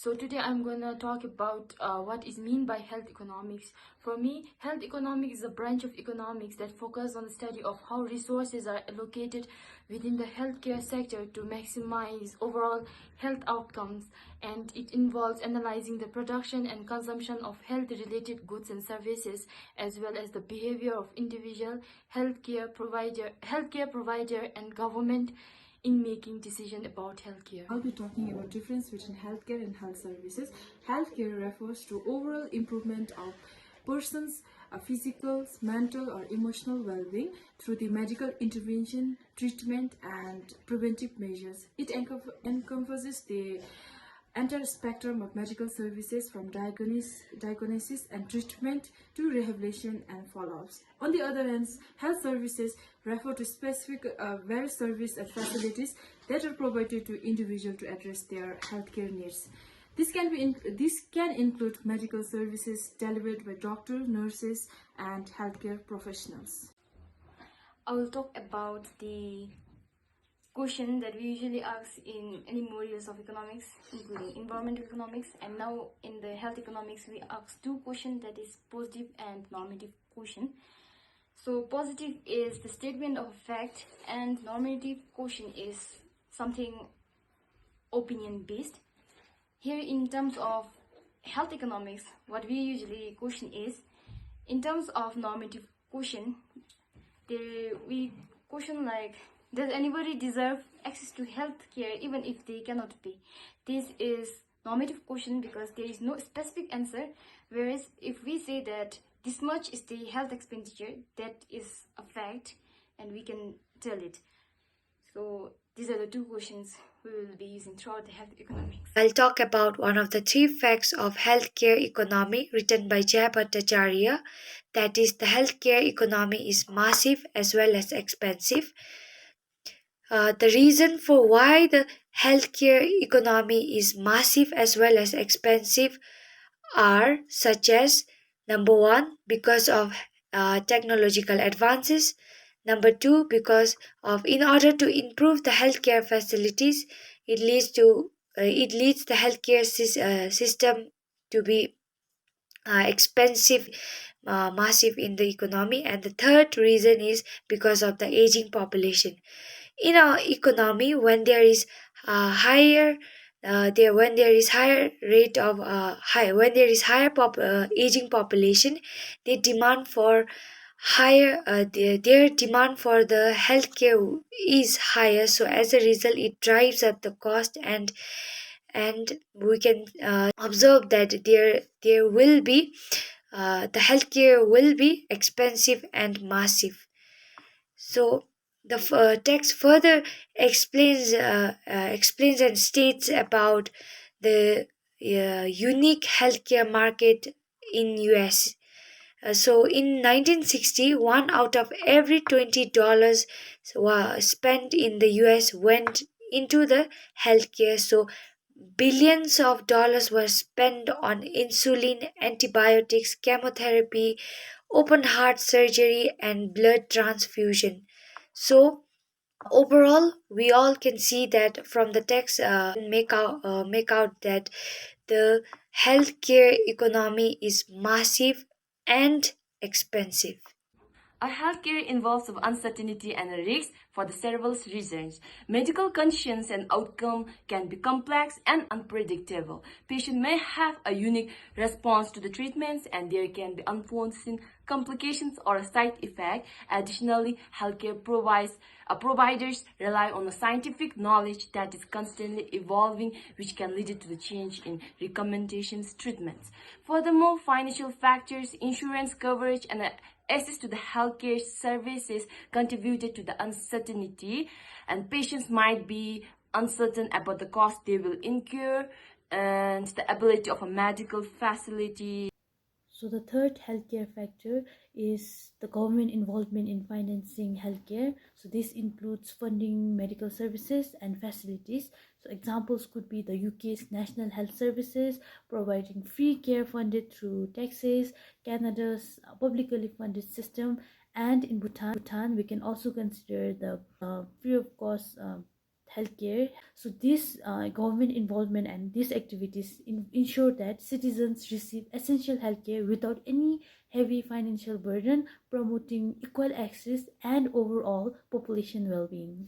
So today I'm gonna talk about what is mean by health economics. For me, health economics is a branch of economics that focuses on the study of how resources are allocated within the healthcare sector to maximize overall health outcomes, and it involves analyzing the production and consumption of health-related goods and services, as well as the behavior of individual healthcare provider and government in making decisions about healthcare. I'll be talking about difference between healthcare and health services. Healthcare refers to overall improvement of person's physical, mental or emotional well-being through the medical intervention, treatment and preventive measures. It encompasses the entire spectrum of medical services from diagnosis and treatment to rehabilitation and follow-ups. On the other hand, health services refer to specific various services and facilities that are provided to individuals to address their healthcare needs. This can include medical services delivered by doctors, nurses, and healthcare professionals. I will talk about the question that we usually ask in any modules of economics, including environmental economics, and now in the health economics we ask two questions, that is positive and normative question. So positive is the statement of fact and normative question is something opinion based. Here in terms of health economics, what we usually question is, in terms of normative question, we question like, does anybody deserve access to health care even if they cannot pay? This is normative question because there is no specific answer, whereas if we say that this much is the health expenditure, that is a fact and we can tell it. So these are the two questions we will be using throughout the health economics. I'll talk about one of the three facts of healthcare economy written by Jay Bhattacharya, that is, the healthcare economy is massive as well as expensive. The reason for why the healthcare economy is massive as well as expensive are such as: number one, because of technological advances; number two, because of in order to improve the healthcare facilities, it leads the healthcare system to be expensive, massive in the economy; and the third reason is because of the aging population. In our economy, when there is higher when there is higher rate of when there is higher aging population, they demand for higher their demand for the healthcare is higher, so as a result it drives up the cost, and we can observe that there will be the healthcare will be expensive and massive. So the text further explains and states about the unique healthcare market in US. So in 1960, one out of every $20 spent in the US went into the healthcare. So billions of dollars were spent on insulin, antibiotics, chemotherapy, open heart surgery, and blood transfusion. So overall, we all can see that from the text, make out that the healthcare economy is massive and expensive. A healthcare involves of uncertainty and a risk for the several reasons. Medical conditions and outcome can be complex and unpredictable. Patient may have a unique response to the treatments and there can be unforeseen complications or a side effect. Additionally, healthcare providers rely on a scientific knowledge that is constantly evolving, which can lead to the change in recommendations treatments. Furthermore, financial factors, insurance coverage, and access to the healthcare services contributed to the uncertainty, and patients might be uncertain about the cost they will incur and the ability of a medical facility. So the third healthcare factor is the government involvement in financing healthcare. So this includes funding medical services and facilities. So examples could be the UK's National Health Services providing free care funded through taxes, Canada's publicly funded system, and in Bhutan we can also consider the free of cost healthcare. So this government involvement and these activities ensure that citizens receive essential healthcare without any heavy financial burden, promoting equal access and overall population well-being.